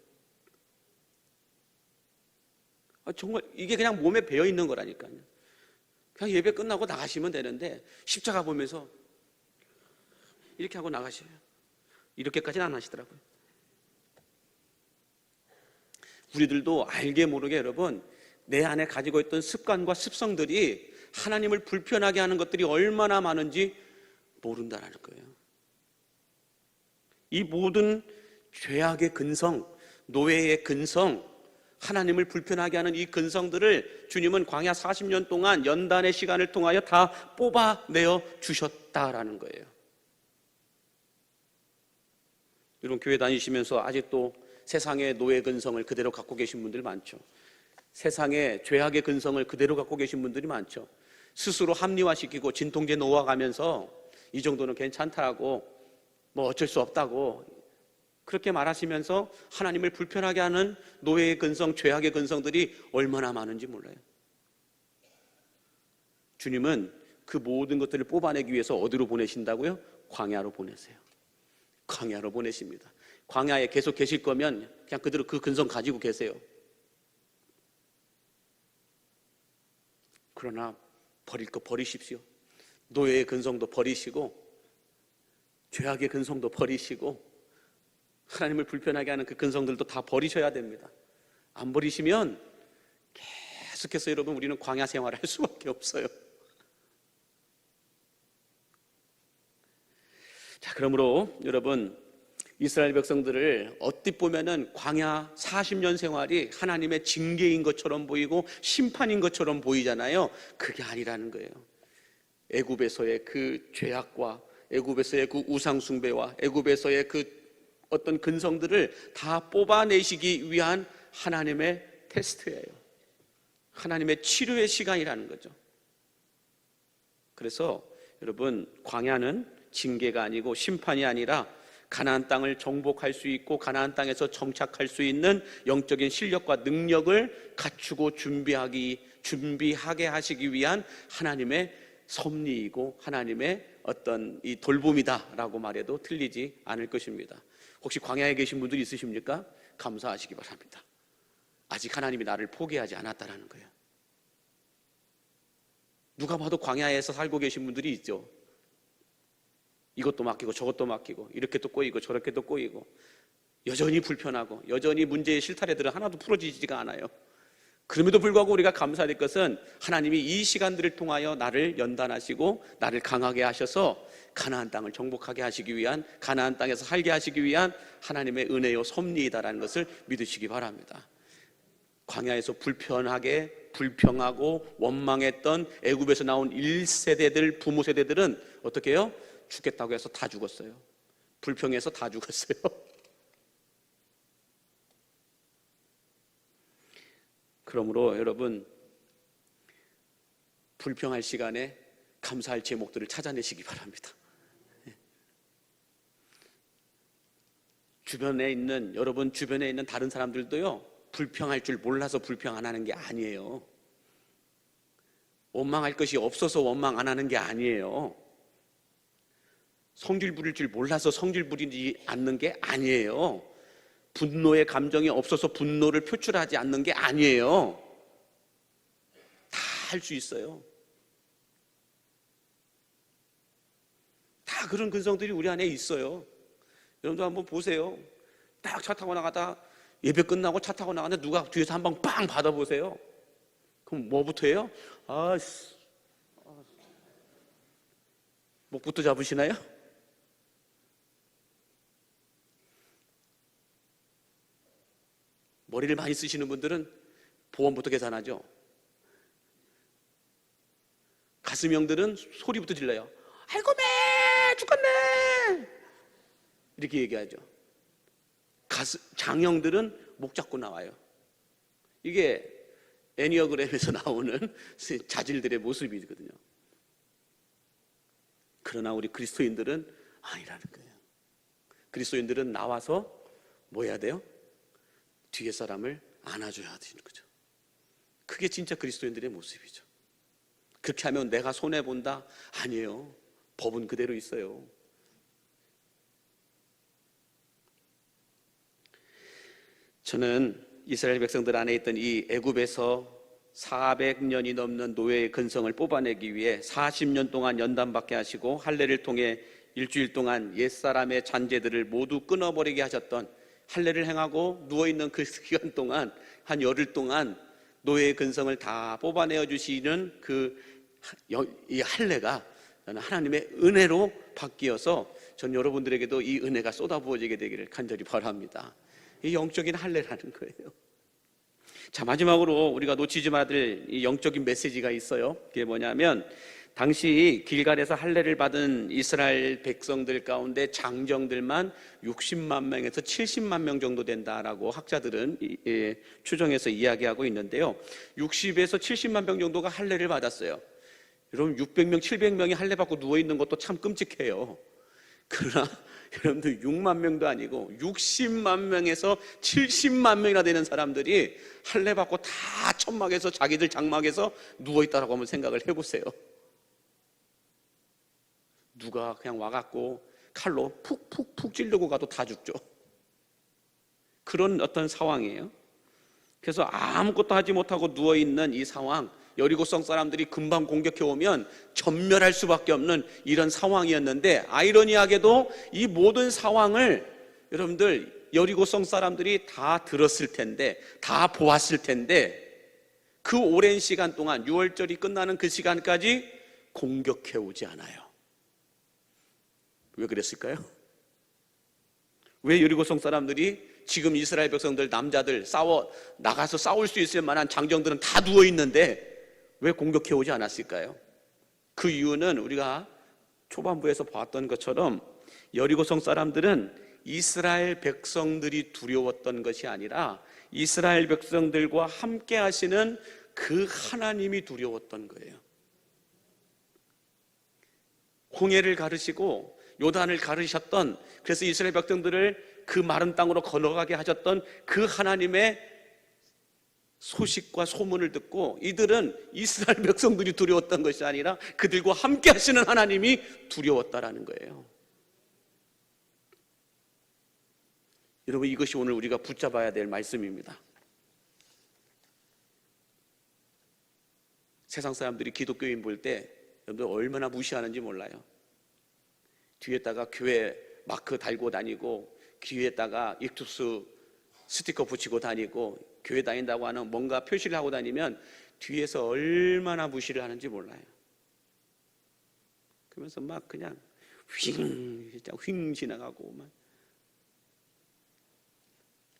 정말 이게 그냥 몸에 배어 있는 거라니까요. 그냥 예배 끝나고 나가시면 되는데 십자가 보면서 이렇게 하고 나가셔요. 이렇게까지는 안 하시더라고요. 우리들도 알게 모르게 여러분 내 안에 가지고 있던 습관과 습성들이 하나님을 불편하게 하는 것들이 얼마나 많은지 모른다는 거예요. 이 모든 죄악의 근성, 노예의 근성, 하나님을 불편하게 하는 이 근성들을 주님은 광야 40년 동안 연단의 시간을 통하여 다 뽑아내어 주셨다라는 거예요. 여러분 교회 다니시면서 아직도 세상의 노예 근성을 그대로 갖고 계신 분들 많죠. 세상의 죄악의 근성을 그대로 갖고 계신 분들이 많죠. 스스로 합리화시키고 진통제 놓아가면서 이 정도는 괜찮다고 뭐 어쩔 수 없다고 그렇게 말하시면서 하나님을 불편하게 하는 노예의 근성, 죄악의 근성들이 얼마나 많은지 몰라요. 주님은 그 모든 것들을 뽑아내기 위해서 어디로 보내신다고요? 광야로 보내세요. 광야로 보내십니다. 광야에 계속 계실 거면 그냥 그대로 그 근성 가지고 계세요. 그러나 버릴 거 버리십시오. 노예의 근성도 버리시고 죄악의 근성도 버리시고 하나님을 불편하게 하는 그 근성들도 다 버리셔야 됩니다. 안 버리시면 계속해서 여러분 우리는 광야 생활을 할 수밖에 없어요. 자, 그러므로 여러분 이스라엘 백성들을 어떻게 보면은 광야 40년 생활이 하나님의 징계인 것처럼 보이고 심판인 것처럼 보이잖아요. 그게 아니라는 거예요. 애굽에서의 그 죄악과 애굽에서의 그 우상 숭배와 애굽에서의 그 어떤 근성들을 다 뽑아내시기 위한 하나님의 테스트예요. 하나님의 치료의 시간이라는 거죠. 그래서 여러분 광야는 징계가 아니고 심판이 아니라 가나안 땅을 정복할 수 있고 가나안 땅에서 정착할 수 있는 영적인 실력과 능력을 갖추고 준비하게 하시기 위한 하나님의 섭리이고 하나님의 어떤 이 돌봄이다라고 말해도 틀리지 않을 것입니다. 혹시 광야에 계신 분들이 있으십니까? 감사하시기 바랍니다. 아직 하나님이 나를 포기하지 않았다라는 거예요. 누가 봐도 광야에서 살고 계신 분들이 있죠. 이것도 맡기고 저것도 맡기고 이렇게 또 꼬이고 저렇게 또 꼬이고 여전히 불편하고 여전히 문제의 실타래들은 하나도 풀어지지가 않아요. 그럼에도 불구하고 우리가 감사할 것은 하나님이 이 시간들을 통하여 나를 연단하시고 나를 강하게 하셔서 가나안 땅을 정복하게 하시기 위한 가나안 땅에서 살게 하시기 위한 하나님의 은혜요 섭리이다라는 것을 믿으시기 바랍니다. 광야에서 불평하고 원망했던 애굽에서 나온 1세대들 부모 세대들은 어떻게 해요? 죽겠다고 해서 다 죽었어요. 불평해서 다 죽었어요. 그러므로 여러분 불평할 시간에 감사할 제목들을 찾아내시기 바랍니다. 여러분 주변에 있는 다른 사람들도요 불평할 줄 몰라서 불평 안 하는 게 아니에요. 원망할 것이 없어서 원망 안 하는 게 아니에요. 성질 부릴 줄 몰라서 성질 부리지 않는 게 아니에요. 분노의 감정이 없어서 분노를 표출하지 않는 게 아니에요. 다 할 수 있어요. 다 그런 근성들이 우리 안에 있어요. 여러분도 한번 보세요. 딱 차 타고 나가다 예배 끝나고 차 타고 나가는데 누가 뒤에서 한 방 빵 받아보세요. 그럼 뭐부터 해요? 목부터 잡으시나요? 머리를 많이 쓰시는 분들은 보험부터 계산하죠. 가슴형들은 소리부터 질러요. 아이고 매 죽겠네 이렇게 얘기하죠. 장형들은 목 잡고 나와요. 이게 애니어그램에서 나오는 자질들의 모습이거든요. 그러나 우리 그리스도인들은 아니라는 거예요. 그리스도인들은 나와서 뭐 해야 돼요? 뒤에 사람을 안아줘야 되는 거죠. 그게 진짜 그리스도인들의 모습이죠. 그렇게 하면 내가 손해본다? 아니에요. 법은 그대로 있어요. 저는 이스라엘 백성들 안에 있던 이 애굽에서 400년이 넘는 노예의 근성을 뽑아내기 위해 40년 동안 연단받게 하시고 할례를 통해 일주일 동안 옛사람의 잔재들을 모두 끊어버리게 하셨던 할례를 행하고 누워있는 그 기간 동안 한 열흘 동안 노예의 근성을 다 뽑아내어 주시는 이 할례가 저는 하나님의 은혜로 바뀌어서 전 여러분들에게도 이 은혜가 쏟아부어지게 되기를 간절히 바랍니다. 이 영적인 할례라는 거예요. 자, 마지막으로 우리가 놓치지 말아야 될 이 영적인 메시지가 있어요. 그게 뭐냐면 당시 길갈에서 할례를 받은 이스라엘 백성들 가운데 장정들만 60만 명에서 70만 명 정도 된다라고 학자들은 추정해서 이야기하고 있는데요. 60에서 70만 명 정도가 할례를 받았어요. 여러분 600명, 700명이 할례 받고 누워있는 것도 참 끔찍해요. 그러나 여러분들 6만 명도 아니고 60만 명에서 70만 명이나 되는 사람들이 할례 받고 다 천막에서 자기들 장막에서 누워있다라고 한번 생각을 해보세요. 누가 그냥 와갖고 칼로 푹푹푹 찌르고 가도 다 죽죠. 그런 어떤 상황이에요. 그래서 아무것도 하지 못하고 누워있는 이 상황, 여리고성 사람들이 금방 공격해 오면 전멸할 수밖에 없는 이런 상황이었는데, 아이러니하게도 이 모든 상황을 여러분들 여리고성 사람들이 다 들었을 텐데, 다 보았을 텐데, 그 오랜 시간 동안 6월절이 끝나는 그 시간까지 공격해 오지 않아요. 왜 그랬을까요? 왜 여리고성 사람들이 지금 이스라엘 백성들, 남자들 나가서 싸울 수 있을 만한 장정들은 다 누워 있는데 왜 공격해 오지 않았을까요? 그 이유는 우리가 초반부에서 봤던 것처럼 여리고성 사람들은 이스라엘 백성들이 두려웠던 것이 아니라 이스라엘 백성들과 함께 하시는 그 하나님이 두려웠던 거예요. 홍해를 가르시고 요단을 가르셨던, 그래서 이스라엘 백성들을 그 마른 땅으로 건너가게 하셨던 그 하나님의 소식과 소문을 듣고 이들은 이스라엘 백성들이 두려웠던 것이 아니라 그들과 함께 하시는 하나님이 두려웠다라는 거예요. 여러분, 이것이 오늘 우리가 붙잡아야 될 말씀입니다. 세상 사람들이 기독교인 볼 때 여러분들 얼마나 무시하는지 몰라요. 뒤에다가 교회 마크 달고 다니고, 귀에다가 익투스 스티커 붙이고 다니고, 교회 다닌다고 하는 뭔가 표시를 하고 다니면 뒤에서 얼마나 무시를 하는지 몰라요. 그러면서 막 그냥 휙 지나가고, 막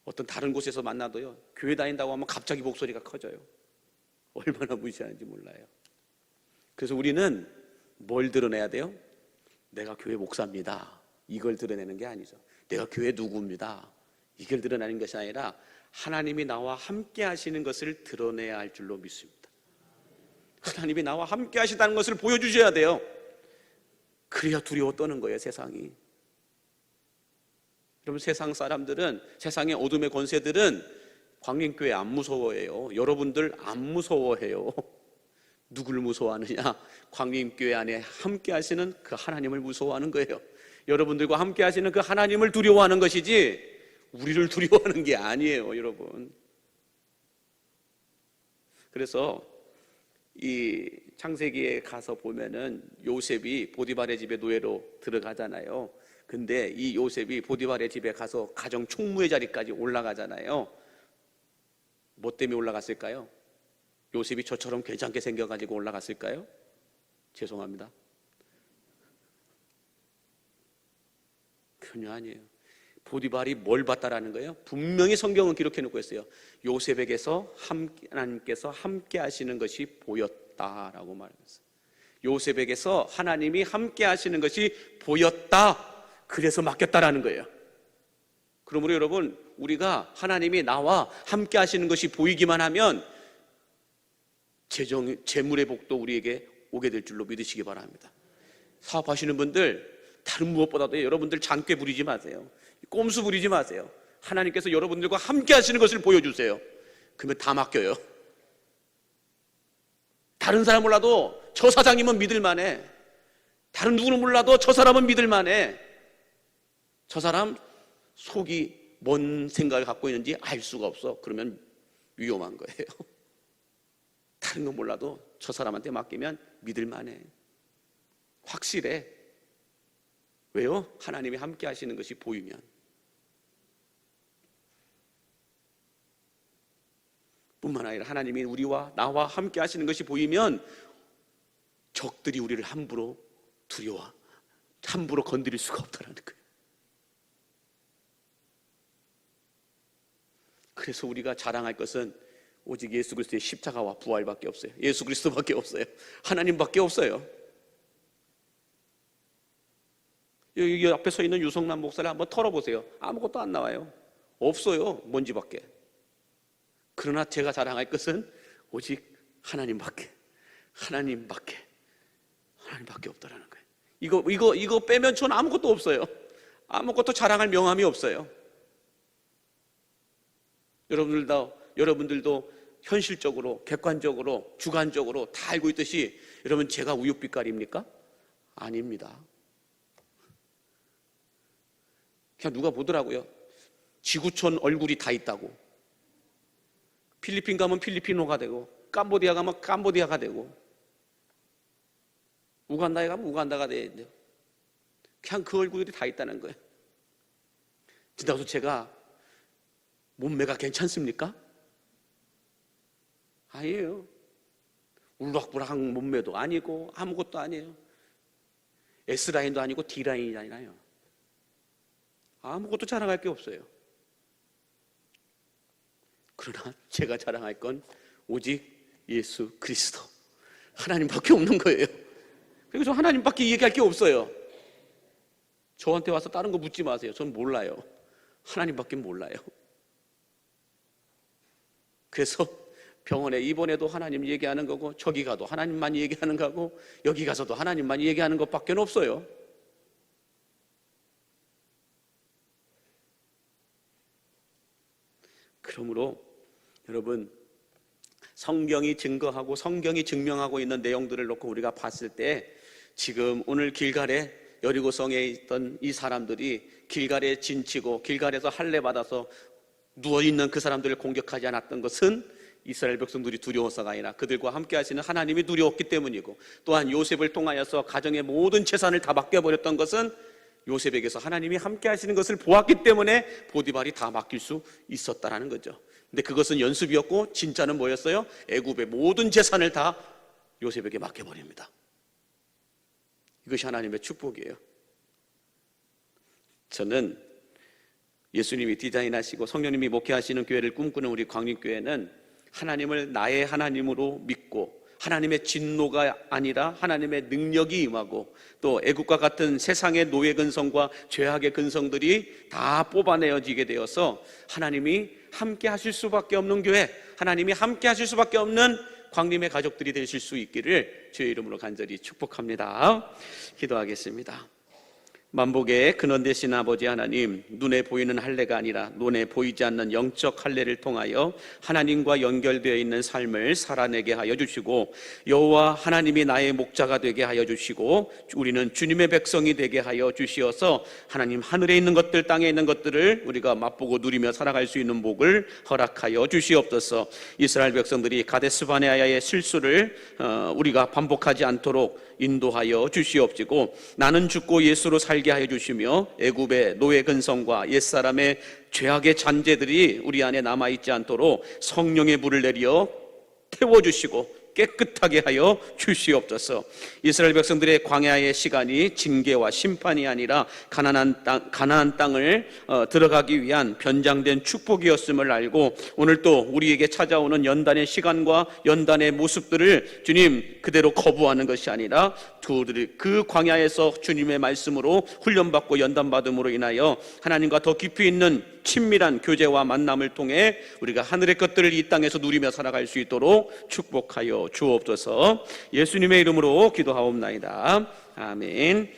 어떤 다른 곳에서 만나도요, 교회 다닌다고 하면 갑자기 목소리가 커져요. 얼마나 무시하는지 몰라요. 그래서 우리는 뭘 드러내야 돼요? 내가 교회 목사입니다, 이걸 드러내는 게 아니죠. 내가 교회 누구입니다, 이걸 드러내는 것이 아니라 하나님이 나와 함께 하시는 것을 드러내야 할 줄로 믿습니다. 하나님이 나와 함께 하시다는 것을 보여주셔야 돼요. 그래야 두려워 떠는 거예요, 세상이. 여러분, 세상 사람들은, 세상의 어둠의 권세들은 광림교회 안 무서워해요. 여러분들 안 무서워해요. 누구를 무서워하느냐? 광림교회 안에 함께 하시는 그 하나님을 무서워하는 거예요. 여러분들과 함께 하시는 그 하나님을 두려워하는 것이지 우리를 두려워하는 게 아니에요, 여러분. 그래서 이 창세기에 가서 보면은 요셉이 보디발의 집에 노예로 들어가잖아요. 근데 이 요셉이 보디발의 집에 가서 가정 총무의 자리까지 올라가잖아요. 뭐 때문에 올라갔을까요? 요셉이 저처럼 괜찮게 생겨가지고 올라갔을까요? 죄송합니다. 전혀 아니에요. 보디발이 뭘 봤다라는 거예요? 분명히 성경은 기록해 놓고 있어요. 요셉에게서 하나님께서 함께 하시는 것이 보였다라고 말했어요. 요셉에게서 하나님이 함께 하시는 것이 보였다, 그래서 맡겼다라는 거예요. 그러므로 여러분, 우리가 하나님이 나와 함께 하시는 것이 보이기만 하면 재물의 복도 우리에게 오게 될 줄로 믿으시기 바랍니다. 사업하시는 분들, 다른 무엇보다도 여러분들 장꾀 부리지 마세요. 꼼수 부리지 마세요. 하나님께서 여러분들과 함께 하시는 것을 보여주세요. 그러면 다 맡겨요. 다른 사람 몰라도 저 사장님은 믿을만해. 다른 누구는 몰라도 저 사람은 믿을만해. 저 사람 속이 뭔 생각을 갖고 있는지 알 수가 없어. 그러면 위험한 거예요. 다른 건 몰라도 저 사람한테 맡기면 믿을만해. 확실해. 왜요? 하나님이 함께 하시는 것이 보이면. 뿐만 아니라 하나님이 나와 함께 하시는 것이 보이면 적들이 우리를 함부로 함부로 건드릴 수가 없다는 거예요. 그래서 우리가 자랑할 것은 오직 예수 그리스도의 십자가와 부활밖에 없어요. 예수 그리스도밖에 없어요. 하나님밖에 없어요. 여기 앞에 서 있는 유성남 목사를 한번 털어보세요. 아무것도 안 나와요. 없어요. 먼지밖에. 그러나 제가 자랑할 것은 오직 하나님밖에 없다라는 거예요. 이거 빼면 저는 아무것도 없어요. 아무것도 자랑할 명함이 없어요. 여러분들도 현실적으로, 객관적으로, 주관적으로 다 알고 있듯이, 여러분, 제가 우윳빛깔입니까? 아닙니다. 그냥 누가 보더라고요. 지구촌 얼굴이 다 있다고. 필리핀 가면 필리핀어가 되고, 캄보디아 가면 캄보디아가 되고, 우간다에 가면 우간다가 돼야 돼요. 그냥 그 얼굴들이 다 있다는 거예요. 진짜로 제가 몸매가 괜찮습니까? 아니에요. 울락불락 몸매도 아니고 아무것도 아니에요. S라인도 아니고 D라인이 아니라요. 아무것도 자랑할 게 없어요. 그러나 제가 자랑할 건 오직 예수 그리스도, 하나님밖에 없는 거예요. 그래서 하나님밖에 얘기할 게 없어요. 저한테 와서 다른 거 묻지 마세요. 전 몰라요. 하나님밖에 몰라요. 그래서 병원에 입원해도 하나님 얘기하는 거고, 저기 가도 하나님만 얘기하는 거고, 여기 가서도 하나님만 얘기하는 것밖에 없어요. 그러므로 여러분, 성경이 증거하고 성경이 증명하고 있는 내용들을 놓고 우리가 봤을 때, 지금 오늘 길갈에 여리고성에 있던 이 사람들이 길갈에 진치고 길갈에서 할례 받아서 누워있는 그 사람들을 공격하지 않았던 것은 이스라엘 백성들이 두려워서가 아니라 그들과 함께 하시는 하나님이 두려웠기 때문이고, 또한 요셉을 통하여서 가정의 모든 재산을 다 맡겨버렸던 것은 요셉에게서 하나님이 함께 하시는 것을 보았기 때문에 보디발이 다 맡길 수 있었다라는 거죠. 근데 그것은 연습이었고, 진짜는 뭐였어요? 애굽의 모든 재산을 다 요셉에게 맡겨버립니다. 이것이 하나님의 축복이에요. 저는 예수님이 디자인하시고 성령님이 목회하시는 교회를 꿈꾸는 우리 광림교회는 하나님을 나의 하나님으로 믿고, 하나님의 진노가 아니라 하나님의 능력이 임하고, 또 애국과 같은 세상의 노예 근성과 죄악의 근성들이 다 뽑아내어지게 되어서 하나님이 함께 하실 수밖에 없는 교회, 하나님이 함께 하실 수밖에 없는 광림의 가족들이 되실 수 있기를 주의 이름으로 간절히 축복합니다. 기도하겠습니다. 만복의 근원 되신 아버지 하나님, 눈에 보이는 할례가 아니라 눈에 보이지 않는 영적 할례를 통하여 하나님과 연결되어 있는 삶을 살아내게 하여 주시고, 여호와 하나님이 나의 목자가 되게 하여 주시고, 우리는 주님의 백성이 되게 하여 주시어서 하나님 하늘에 있는 것들, 땅에 있는 것들을 우리가 맛보고 누리며 살아갈 수 있는 복을 허락하여 주시옵소서. 이스라엘 백성들이 가데스 바네아의 실수를 우리가 반복하지 않도록 인도하여 주시옵시고, 나는 죽고 예수로 살게 하여 주시며, 애굽의 노예 근성과 옛사람의 죄악의 잔재들이 우리 안에 남아있지 않도록 성령의 불을 내려 태워주시고 깨끗하게 하여 주시옵소서. 이스라엘 백성들의 광야의 시간이 징계와 심판이 아니라 가나안 땅을 들어가기 위한 변장된 축복이었음을 알고, 오늘 또 우리에게 찾아오는 연단의 시간과 연단의 모습들을 주님 그대로 거부하는 것이 아니라 그 광야에서 주님의 말씀으로 훈련받고 연단받음으로 인하여 하나님과 더 깊이 있는 친밀한 교제와 만남을 통해 우리가 하늘의 것들을 이 땅에서 누리며 살아갈 수 있도록 축복하여 주옵소서. 예수님의 이름으로 기도하옵나이다. 아멘.